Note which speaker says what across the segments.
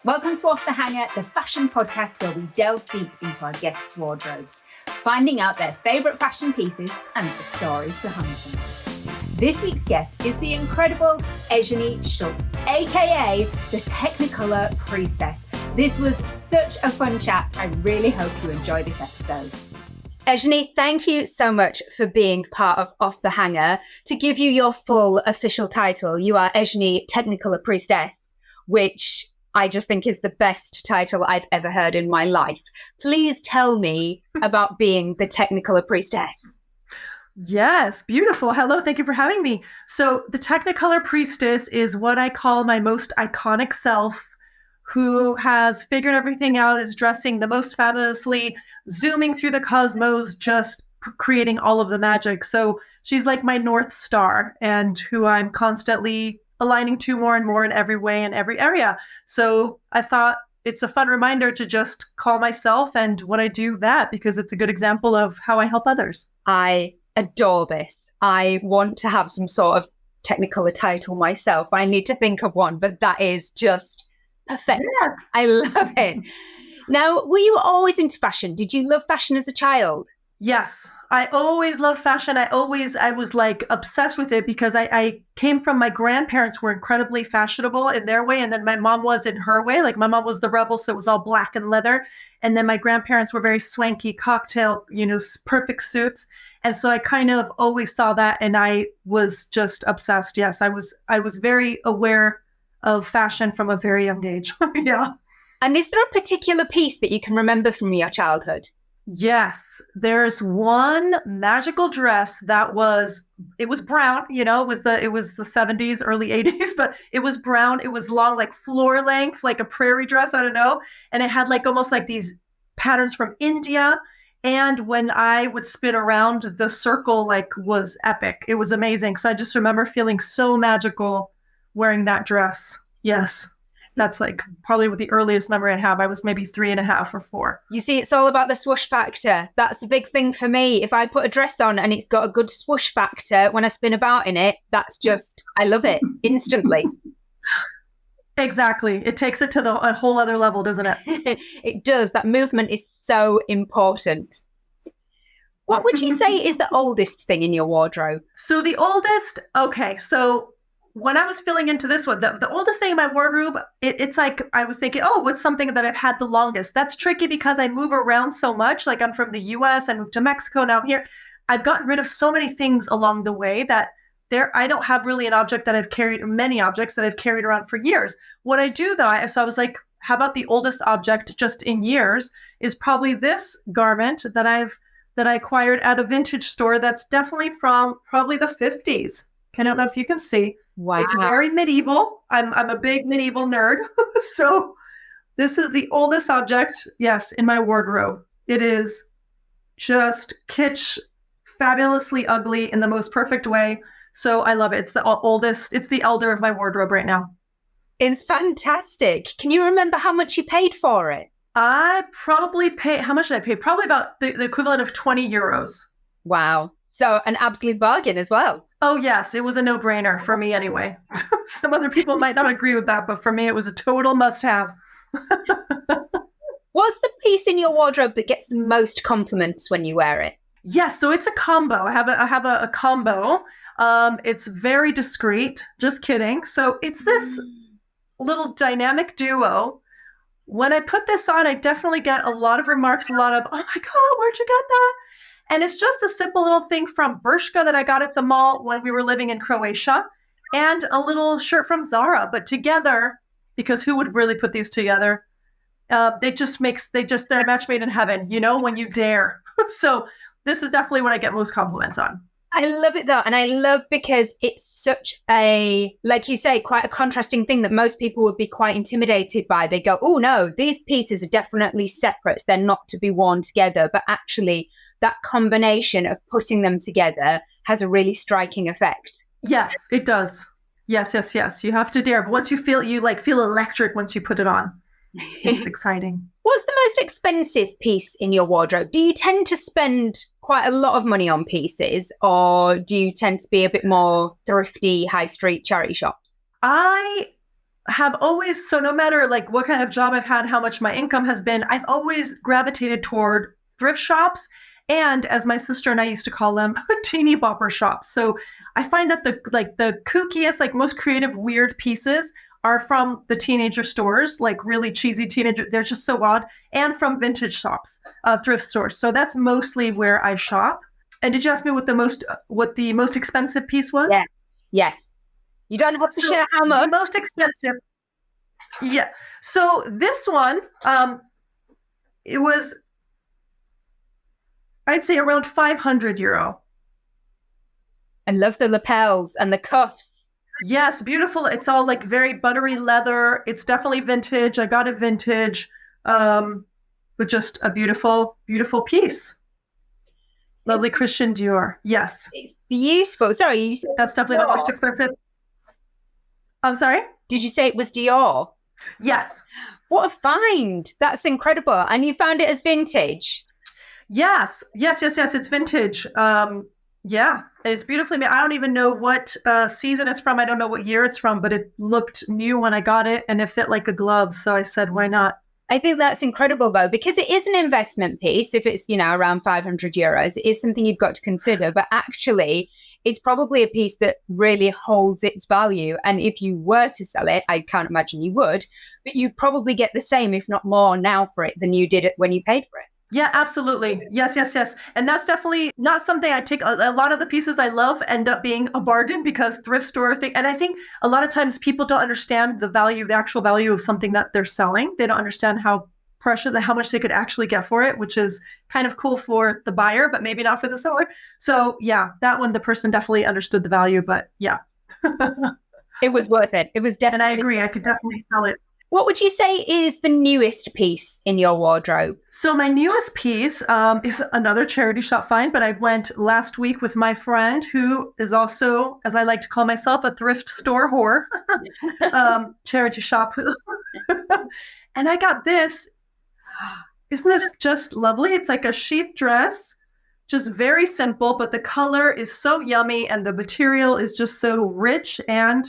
Speaker 1: Welcome to Off the Hanger, the fashion podcast where we delve deep into our guests' wardrobes, finding out their favourite fashion pieces and the stories behind them. This week's guest is the incredible Eyenie Schultz, aka the Technicolour Priestess. This was such a fun chat. I really hope you enjoy this episode. Eyenie, thank you so much for being part of Off the Hanger. To give you your full official title, you are Eyenie Technicolour Priestess, which I just think is the best title I've ever heard in my life. Please tell me about being the Technicolour Priestess.
Speaker 2: Yes, beautiful. Hello, thank you for having me. So the Technicolour Priestess is what I call my most iconic self, who has figured everything out, is dressing the most fabulously, zooming through the cosmos, just creating all of the magic. So she's like my North Star and who I'm constantly aligning to more and more in every way in every area. So I thought it's a fun reminder to just call myself and what I do that, because it's a good example of how I help others.
Speaker 1: I adore this. I want to have some sort of Technicolour title myself. I need to think of one, but that is just perfect.
Speaker 2: Yes.
Speaker 1: I love it. Now, were you always into fashion? Did you love fashion as a child?
Speaker 2: Yes, I always loved fashion. I was like obsessed with it because I came from my grandparents were incredibly fashionable in their way. And then my mom was in her way. Like my mom was the rebel. So it was all black and leather. And then my grandparents were very swanky cocktail, perfect suits. And so I kind of always saw that. And I was just obsessed. Yes, I was very aware of fashion from a very young age. Yeah.
Speaker 1: And is there a particular piece that you can remember from your childhood?
Speaker 2: Yes, there's one magical dress it was brown, it was the 70s, early 80s, but it was brown. It was long, like floor length, like a prairie dress, I don't know. And it had like almost like these patterns from India. And when I would spin around, the circle was epic. It was amazing. So I just remember feeling so magical wearing that dress. Yes. That's like probably the earliest memory I have. I was maybe 3.5 or 4.
Speaker 1: You see, it's all about the swoosh factor. That's a big thing for me. If I put a dress on and it's got a good swoosh factor when I spin about in it, that's just, I love it instantly.
Speaker 2: Exactly. It takes it to a whole other level, doesn't it?
Speaker 1: It does. That movement is so important. What would you say is the oldest thing in your wardrobe?
Speaker 2: So the oldest, okay, so when I was filling into this one, the oldest thing in my wardrobe, it's like I was thinking, what's something that I've had the longest? That's tricky because I move around so much. Like I'm from the US, I moved to Mexico, now I'm here. I've gotten rid of so many things along the way that I don't have really many objects that I've carried around for years. What I do though, so I was like, how about the oldest object just in years is probably this garment that I acquired at a vintage store that's definitely from probably the 50s. I don't know if you can see.
Speaker 1: Wow.
Speaker 2: It's very medieval. I'm a big medieval nerd. So this is the oldest object, yes, in my wardrobe. It is just kitsch, fabulously ugly in the most perfect way. So I love it. It's the oldest. It's the elder of my wardrobe right now.
Speaker 1: It's fantastic. Can you remember how much you paid for it?
Speaker 2: I probably paid, how much did I pay? Probably about the equivalent of 20 euros.
Speaker 1: Wow. So an absolute bargain as well.
Speaker 2: Oh, yes. It was a no-brainer for me anyway. Some other people might not agree with that, but for me, it was a total must-have.
Speaker 1: What's the piece in your wardrobe that gets the most compliments when you wear it?
Speaker 2: Yes. So it's a combo. I have a combo. It's very discreet. Just kidding. So it's this little dynamic duo. When I put this on, I definitely get a lot of remarks, a lot of, oh my God, where'd you get that? And it's just a simple little thing from Bershka that I got at the mall when we were living in Croatia, and a little shirt from Zara. But together, because who would really put these together? They're a match made in heaven, when you dare. So this is definitely what I get most compliments on.
Speaker 1: I love it though. And I love because it's such a, like you say, quite a contrasting thing that most people would be quite intimidated by. They go, oh no, these pieces are definitely separate. They're not to be worn together. But actually, that combination of putting them together has a really striking effect.
Speaker 2: Yes, it does. Yes. You have to dare. But once you feel electric once you put it on. It's exciting.
Speaker 1: What's the most expensive piece in your wardrobe? Do you tend to spend quite a lot of money on pieces, or do you tend to be a bit more thrifty, high street charity shops?
Speaker 2: I have always, so no matter like what kind of job I've had, how much my income has been, I've always gravitated toward thrift shops. And as my sister and I used to call them, teeny bopper shops. So I find that the kookiest, like most creative, weird pieces are from the teenager stores, like really cheesy teenager. They're just so odd, and from vintage shops, thrift stores. So that's mostly where I shop. And did you ask me what the most expensive piece was?
Speaker 1: Yes. You don't have to share how much.
Speaker 2: The most expensive. Yeah. So this one, it was, I'd say around €500.
Speaker 1: I love the lapels and the cuffs.
Speaker 2: Yes, beautiful. It's all like very buttery leather. It's definitely vintage. I got it vintage, but just a beautiful, beautiful piece. Lovely Christian Dior. Yes.
Speaker 1: It's beautiful. Sorry, you said
Speaker 2: that's definitely
Speaker 1: Dior.
Speaker 2: The most expensive. I'm sorry?
Speaker 1: Did you say it was Dior?
Speaker 2: Yes.
Speaker 1: What a find. That's incredible. And you found it as vintage?
Speaker 2: Yes. It's vintage. Yeah, it's beautifully made. I don't even know what season it's from. I don't know what year it's from, but it looked new when I got it and it fit like a glove. So I said, why not?
Speaker 1: I think that's incredible, though, because it is an investment piece. If it's, around €500, it is something you've got to consider. But actually, it's probably a piece that really holds its value. And if you were to sell it, I can't imagine you would, but you'd probably get the same, if not more now for it than you did it when you paid for it.
Speaker 2: Yeah, absolutely. Yes. And that's definitely not something I take. A lot of the pieces I love end up being a bargain because thrift store thing. And I think a lot of times people don't understand the actual value of something that they're selling. They don't understand how precious, how much they could actually get for it, which is kind of cool for the buyer, but maybe not for the seller. So yeah, that one, the person definitely understood the value, but yeah.
Speaker 1: It was worth it. It was definitely.
Speaker 2: And I agree. I could definitely sell it.
Speaker 1: What would you say is the newest piece in your wardrobe?
Speaker 2: So my newest piece is another charity shop find, but I went last week with my friend who is also, as I like to call myself, a thrift store whore, charity shop. And I got this. Isn't this just lovely? It's like a sheath dress, just very simple, but the color is so yummy and the material is just so rich, and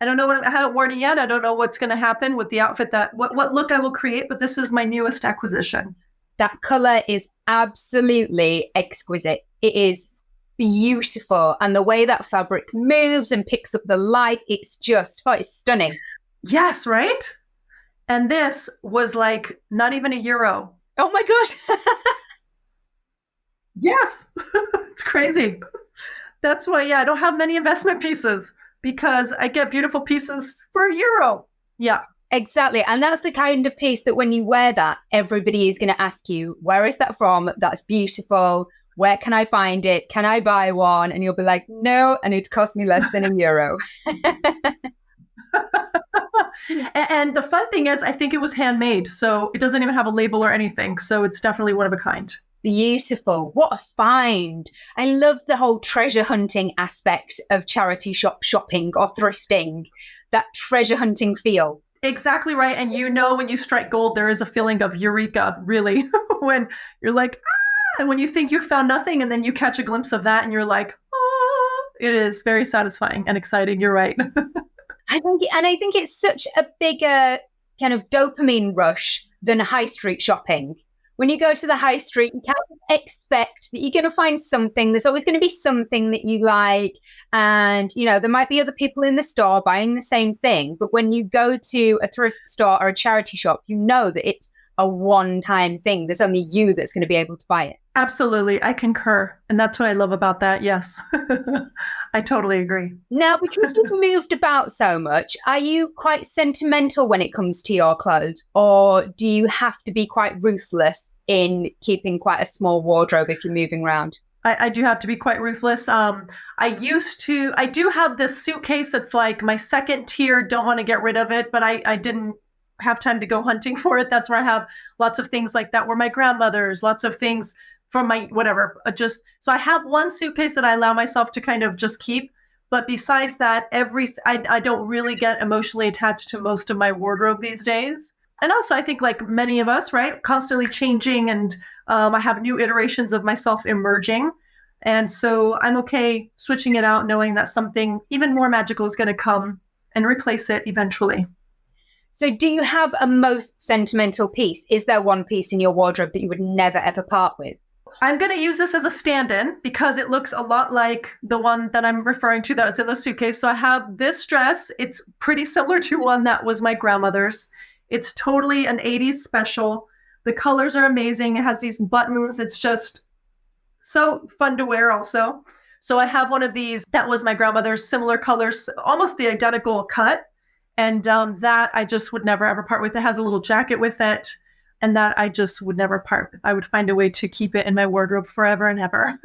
Speaker 2: I don't know I haven't worn it yet. I don't know what's going to happen with the outfit, what look I will create, but this is my newest acquisition.
Speaker 1: That color is absolutely exquisite. It is beautiful. And the way that fabric moves and picks up the light, it's stunning.
Speaker 2: Yes, right? And this was like not even €1.
Speaker 1: Oh my gosh.
Speaker 2: Yes. It's crazy. That's why, I don't have many investment pieces, because I get beautiful pieces for €1. Yeah.
Speaker 1: Exactly. And that's the kind of piece that when you wear that, everybody is going to ask you, where is that from? That's beautiful. Where can I find it? Can I buy one? And you'll be like, no, and it cost me less than €1.
Speaker 2: And the fun thing is, I think it was handmade. So it doesn't even have a label or anything. So it's definitely one of a kind.
Speaker 1: Beautiful. What a find. I love the whole treasure hunting aspect of charity shopping or thrifting, that treasure hunting feel.
Speaker 2: Exactly right. And when you strike gold, there is a feeling of eureka, really, when you're like, and when you think you found nothing and then you catch a glimpse of that and you're like, oh, it is very satisfying and exciting. You're right.
Speaker 1: I think it's such a bigger kind of dopamine rush than high street shopping. When you go to the high street, you can't expect that you're going to find something. There's always going to be something that you like. And, there might be other people in the store buying the same thing. But when you go to a thrift store or a charity shop, you know that it's a one-time thing. There's only you that's going to be able to buy it.
Speaker 2: Absolutely. I concur. And that's what I love about that. Yes. I totally agree.
Speaker 1: Now, because you've moved about so much, are you quite sentimental when it comes to your clothes? Or do you have to be quite ruthless in keeping quite a small wardrobe if you're moving around?
Speaker 2: I do have to be quite ruthless. I do have this suitcase that's like my second tier, don't want to get rid of it, but I didn't have time to go hunting for it. That's where I have lots of things like that were my grandmother's, lots of things from my whatever. So I have one suitcase that I allow myself to kind of just keep. But besides that, I don't really get emotionally attached to most of my wardrobe these days. And also, I think like many of us, right, constantly changing, and I have new iterations of myself emerging. And so I'm okay switching it out, knowing that something even more magical is going to come and replace it eventually.
Speaker 1: So do you have a most sentimental piece? Is there one piece in your wardrobe that you would never ever part with?
Speaker 2: I'm going to use this as a stand-in because it looks a lot like the one that I'm referring to that's in the suitcase. So I have this dress. It's pretty similar to one that was my grandmother's. It's totally an 80s special. The colors are amazing. It has these buttons. It's just so fun to wear also. So I have one of these that was my grandmother's, similar colors, almost the identical cut. And that I just would never ever part with. It has a little jacket with it. And that I just would never part with. I would find a way to keep it in my wardrobe forever and ever.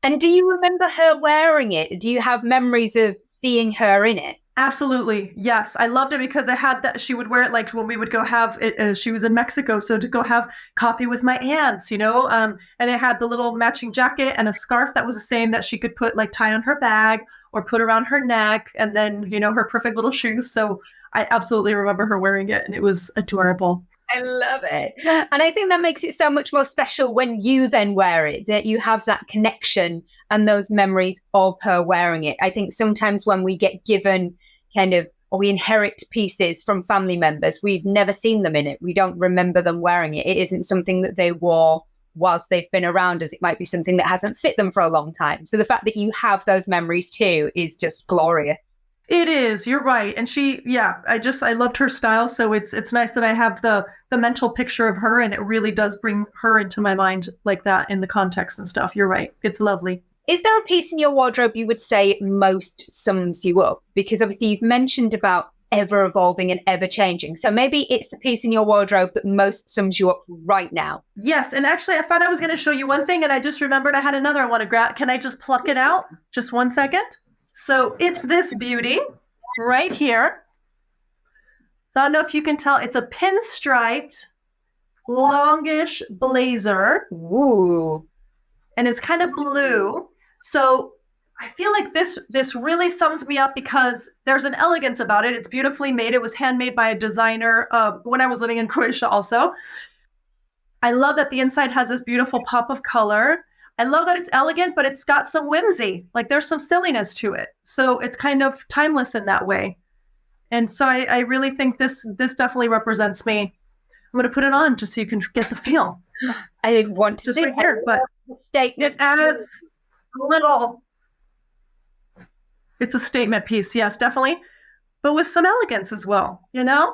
Speaker 1: And do you remember her wearing it? Do you have memories of seeing her in it?
Speaker 2: Absolutely. Yes. I loved it because I had that. She would wear it like when we would go have it. She was in Mexico. So to go have coffee with my aunts, and it had the little matching jacket and a scarf that was the same that she could put like tie on her bag or put around her neck. And then, her perfect little shoes. So I absolutely remember her wearing it and it was adorable.
Speaker 1: I love it. And I think that makes it so much more special when you then wear it, that you have that connection and those memories of her wearing it. I think sometimes when we get given or we inherit pieces from family members, we've never seen them in it. We don't remember them wearing it. It isn't something that they wore whilst they've been around us. It might be something that hasn't fit them for a long time. So the fact that you have those memories too is just glorious.
Speaker 2: It is. You're right. And I loved her style. So it's nice that I have the mental picture of her, and it really does bring her into my mind like that in the context and stuff. You're right. It's lovely.
Speaker 1: Is there a piece in your wardrobe you would say most sums you up? Because obviously you've mentioned about ever evolving and ever changing. So maybe it's the piece in your wardrobe that most sums you up right now.
Speaker 2: Yes. And actually I thought I was going to show you one thing and I just remembered I had another I want to grab. Can I just pluck it out? Just 1 second. So it's this beauty right here. So I don't know if you can tell, it's a pinstriped, longish blazer.
Speaker 1: Ooh.
Speaker 2: And it's kind of blue. So I feel like this really sums me up because there's an elegance about it. It's beautifully made. It was handmade by a designer when I was living in Croatia also. I love that the inside has this beautiful pop of color. I love that it's elegant, but it's got some whimsy. Like there's some silliness to it. So it's kind of timeless in that way. And so I really think this definitely represents me. I'm going to put it on just so you can get the feel.
Speaker 1: I want to
Speaker 2: just
Speaker 1: see
Speaker 2: right here, but
Speaker 1: statement.
Speaker 2: It adds a little. It's a statement piece, yes, definitely, but with some elegance as well. Yeah,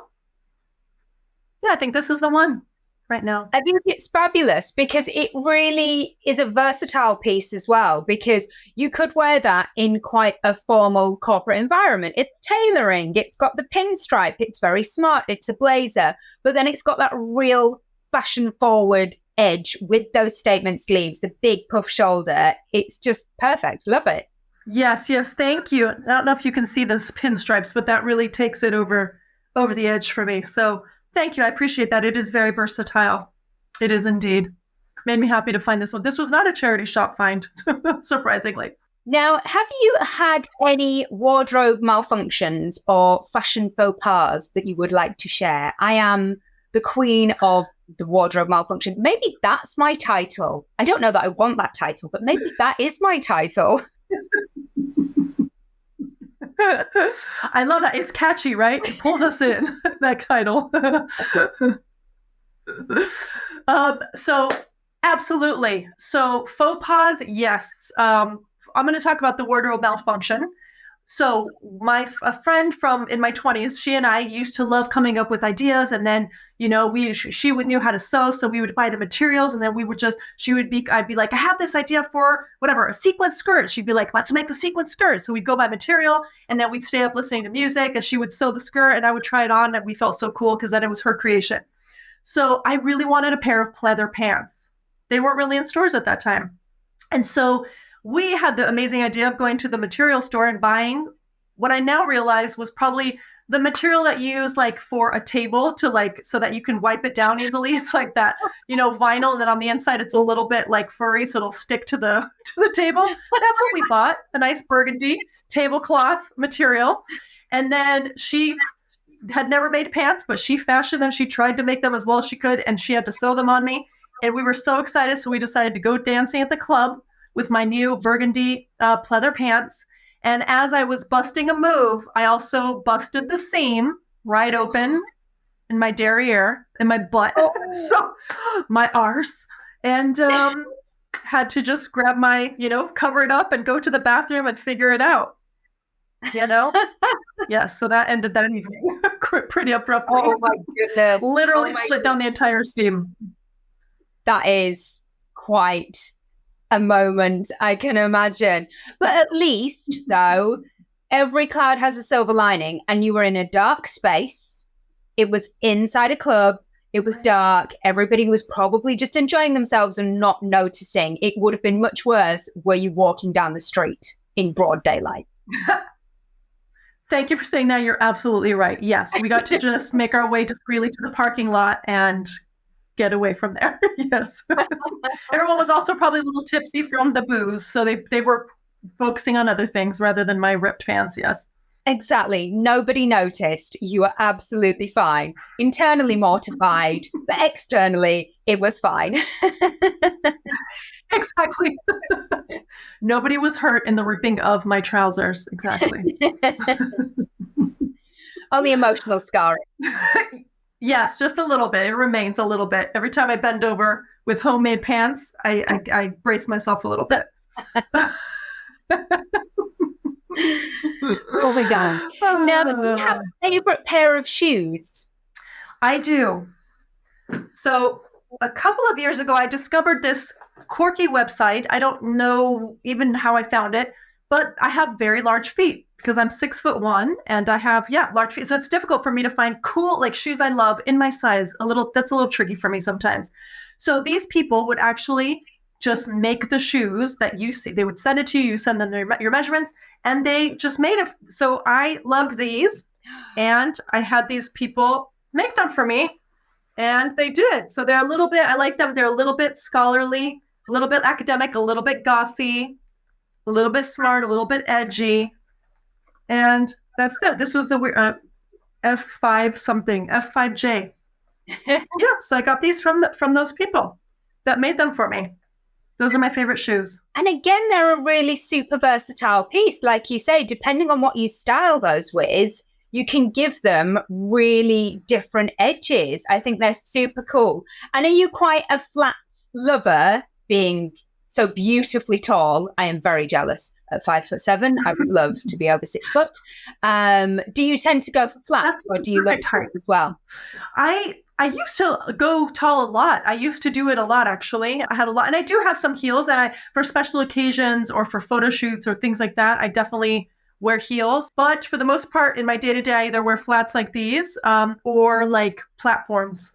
Speaker 2: I think this is the one right now.
Speaker 1: I think it's fabulous because it really is a versatile piece as well, because you could wear that in quite a formal corporate environment. It's tailoring, it's got the pinstripe, it's very smart, it's a blazer, but then it's got that real fashion forward edge with those statement sleeves, the big puff shoulder. It's just perfect. Love it.
Speaker 2: Yes, thank you. I don't know if you can see those pinstripes, but that really takes it over the edge for me. So thank you. I appreciate that. It is very versatile. It is indeed. Made me happy to find this one. This was not a charity shop find, surprisingly.
Speaker 1: Now, have you had any wardrobe malfunctions or fashion faux pas that you would like to share? I am the queen of the wardrobe malfunction. Maybe that's my title. I don't know that I want that title, but maybe that is my title.
Speaker 2: I love that. It's catchy, right? It pulls us in, that title. So absolutely. So faux pas, yes. I'm going to talk about the wardrobe malfunction. So a friend from in my 20s, she and I used to love coming up with ideas, and then she knew how to sew, so we would buy the materials, and then I'd be like, I have this idea for whatever, a sequin skirt. She'd be like, let's make the sequin skirt. So we'd go buy material, and then we'd stay up listening to music, and she would sew the skirt, and I would try it on, and we felt so cool because then it was her creation. So I really wanted a pair of pleather pants. They weren't really in stores at that time, and so we had the amazing idea of going to the material store and buying what I now realize was probably the material that you use like for a table to so that you can wipe it down easily. It's like that, vinyl, and then on the inside it's a little bit like furry, so it'll stick to the table. That's what we bought, a nice burgundy tablecloth material. And then she had never made pants, but she fashioned them. She tried to make them as well as she could, and she had to sew them on me. And we were so excited, so we decided to go dancing at the club with my new burgundy pleather pants. And as I was busting a move, I also busted the seam right open in my derriere, in my butt, so my arse, and had to just grab my, cover it up and go to the bathroom and figure it out. Yes, so that ended that evening pretty abruptly.
Speaker 1: Oh my goodness.
Speaker 2: Literally split down the entire steam.
Speaker 3: That is quite a moment, I can imagine. But at least, though, every cloud has a silver lining, and you were in a dark space. It was inside a club. It was dark. Everybody was probably just enjoying themselves and not noticing. It would have been much worse were you walking down the street in broad daylight.
Speaker 2: Thank you for saying that. You're absolutely right. Yes, we got to just make our way discreetly to the parking lot and get away from there. Yes. Everyone was also probably a little tipsy from the booze, so they were focusing on other things rather than my ripped pants. Yes.
Speaker 3: Exactly. Nobody noticed. You were absolutely fine. Internally mortified, but externally, it was fine.
Speaker 2: Exactly. Nobody was hurt in the ripping of my trousers. Exactly.
Speaker 3: Only emotional scarring.
Speaker 2: Yes, just a little bit. It remains a little bit. Every time I bend over with homemade pants, I brace myself a little bit.
Speaker 3: Oh my God. Now, do you have a favorite pair of shoes?
Speaker 2: I do. So a couple of years ago, I discovered this quirky website. I don't know even how I found it, but I have very large feet because I'm 6'1" and I have, large feet. So it's difficult for me to find cool, shoes I love in my size. That's a little tricky for me sometimes. So these people would actually just make the shoes that you see. They would send it to you, you send them your measurements, and they just made it. So I loved these, and I had these people make them for me, and they did. So they're a little bit, I like them. They're a little bit scholarly, a little bit academic, a little bit gothy, a little bit smart, a little bit edgy. And that's good. This was the F5J. Yeah, so I got these from those people that made them for me. Those are my favorite shoes.
Speaker 3: And again, they're a really super versatile piece. Like you say, depending on what you style those with, you can give them really different edges. I think they're super cool. And are you quite a flats lover, being so beautifully tall? I am very jealous. At 5'7", I would love to be over 6 foot. Do you tend to go for flats, or do you look tall as well?
Speaker 2: I used to go tall a lot. I used to do it a lot, actually. I had a lot, and I do have some heels, and for special occasions or for photo shoots or things like that, I definitely wear heels. But for the most part, in my day-to-day, I either wear flats like these or platforms.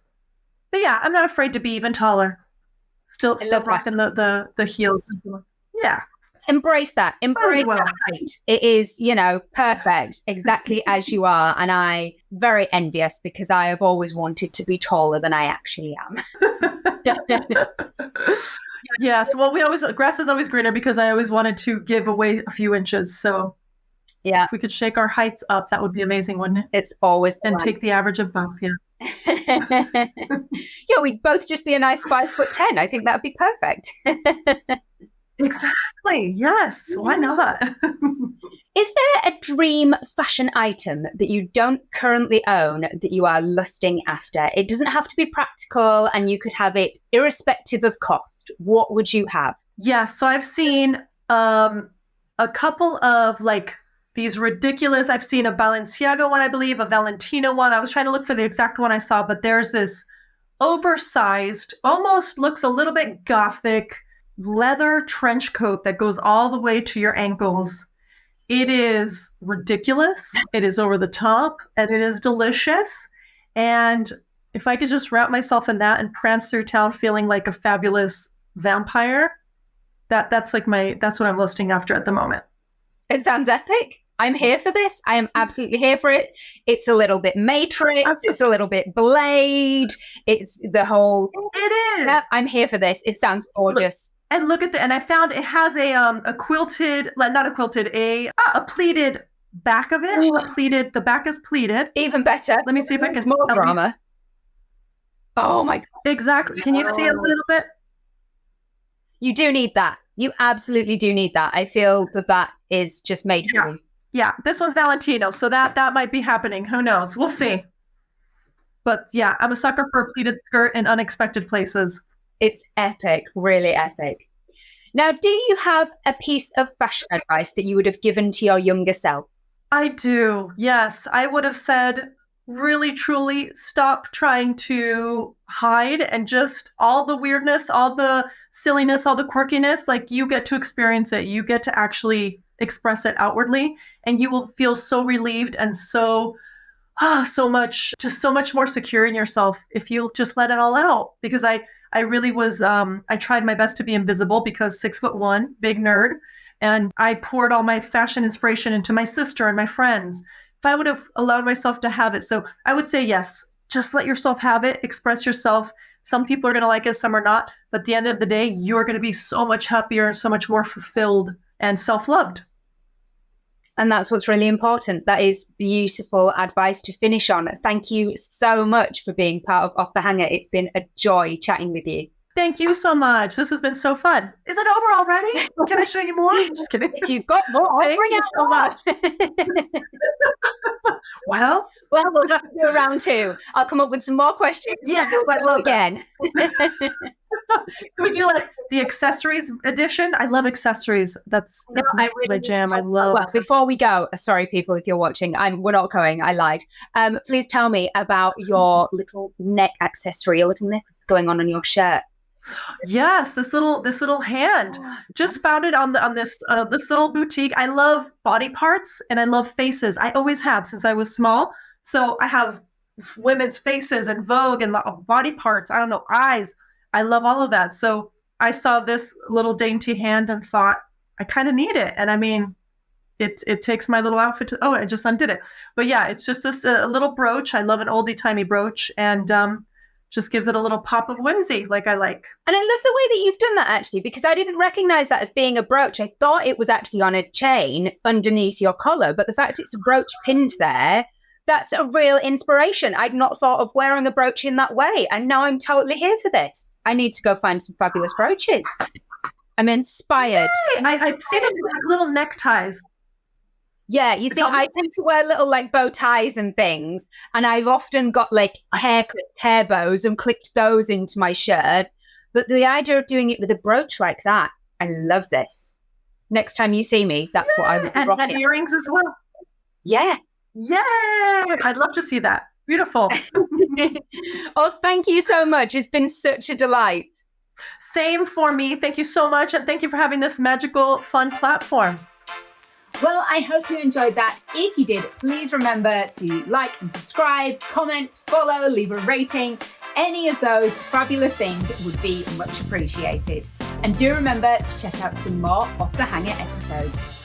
Speaker 2: But yeah, I'm not afraid to be even taller. Still rocking the heels. Yeah.
Speaker 3: Embrace that. Embrace that height. It is, perfect, exactly as you are. And I'm very envious because I have always wanted to be taller than I actually am.
Speaker 2: Yes. Well, grass is always greener because I always wanted to give away a few inches. So
Speaker 3: yeah,
Speaker 2: if we could shake our heights up, that would be amazing, wouldn't it?
Speaker 3: It's always
Speaker 2: and take the average of both. Yeah.
Speaker 3: Yeah, we'd both just be a nice 5'10". I think that would be perfect.
Speaker 2: Exactly. Yes. Why not?
Speaker 3: Is there a dream fashion item that you don't currently own that you are lusting after? It doesn't have to be practical, and you could have it irrespective of cost. What would you have?
Speaker 2: Yeah. So I've seen a couple of these ridiculous. I've seen a Balenciaga one, I believe, a Valentino one. I was trying to look for the exact one I saw, but there's this oversized, almost looks a little bit gothic, leather trench coat that goes all the way to your ankles. It is ridiculous. It is over the top, and it is delicious. And if I could just wrap myself in that and prance through town feeling like a fabulous vampire, that's what I'm lusting after at the moment.
Speaker 3: It sounds epic. I'm here for this. I am absolutely here for it. It's a little bit Matrix. It's a little bit Blade. It's the whole...
Speaker 2: It is.
Speaker 3: Yeah, I'm here for this. It sounds gorgeous.
Speaker 2: And look at and I found it has a quilted, not a quilted, a pleated back of it. The back is pleated.
Speaker 3: Even better.
Speaker 2: Let me see if I can...
Speaker 3: More drama. Oh my God.
Speaker 2: Exactly. Can you see a little bit?
Speaker 3: You do need that. You absolutely do need that. I feel that is just made for you.
Speaker 2: Yeah, this one's Valentino, so that might be happening. Who knows? We'll see. But yeah, I'm a sucker for a pleated skirt in unexpected places.
Speaker 3: It's epic, really epic. Now, do you have a piece of fashion advice that you would have given to your younger self?
Speaker 2: I do. Yes. I would have said, really, truly stop trying to hide and just all the weirdness, all the silliness, all the quirkiness, like you get to experience it. You get to actually express it outwardly, and you will feel so relieved and so much more secure in yourself if you just let it all out. Because I really was, I tried my best to be invisible because 6'1", big nerd. And I poured all my fashion inspiration into my sister and my friends. If I would have allowed myself to have it. So I would say, yes, just let yourself have it, express yourself. Some people are going to like it, some are not. But at the end of the day, you're going to be so much happier and so much more fulfilled and self-loved.
Speaker 3: And that's what's really important. That is beautiful advice to finish on. Thank you so much for being part of Off the Hanger. It's been a joy chatting with you.
Speaker 2: Thank you so much. This has been so fun. Is it over already? Can I show you more? Just kidding.
Speaker 3: If you've got more, I'll bring out so much.
Speaker 2: Well,
Speaker 3: we'll have to do a round 2. I'll come up with some more questions.
Speaker 2: Yes, I love
Speaker 3: again.
Speaker 2: Can we do like the accessories edition? I love accessories. That's my jam. I love.
Speaker 3: Well, before we go, sorry, people, if you're watching, we're not going. I lied. Please tell me about your little neck accessory, a little necklace going on your shirt.
Speaker 2: Yes, this little hand. Just found it on this little boutique. I love body parts and I love faces. I always have since I was small. So I have women's faces and Vogue and body parts. I don't know, eyes. I love all of that. So I saw this little dainty hand and thought, I kind of need it. And I mean, it takes my little outfit to, I just undid it. But yeah, it's just a little brooch. I love an oldie timey brooch, and just gives it a little pop of whimsy like I like.
Speaker 3: And I love the way that you've done that, actually, because I didn't recognize that as being a brooch. I thought it was actually on a chain underneath your collar, but the fact it's a brooch pinned there, that's a real inspiration. I'd not thought of wearing a brooch in that way, and now I'm totally here for this. I need to go find some fabulous brooches. I'm inspired.
Speaker 2: I've seen it in like little neckties.
Speaker 3: Yeah, you see, I tend to wear little like bow ties and things, and I've often got like hair bows and clipped those into my shirt. But the idea of doing it with a brooch like that, I love this. Next time you see me, that's what I'm rocking.
Speaker 2: And earrings as well.
Speaker 3: Yeah.
Speaker 2: Yay! I'd love to see that. Beautiful.
Speaker 3: Oh, thank you so much. It's been such a delight.
Speaker 2: Same for me. Thank you so much. And thank you for having this magical, fun platform.
Speaker 1: Well, I hope you enjoyed that. If you did, please remember to like and subscribe, comment, follow, leave a rating. Any of those fabulous things would be much appreciated. And do remember to check out some more Off the Hanger episodes.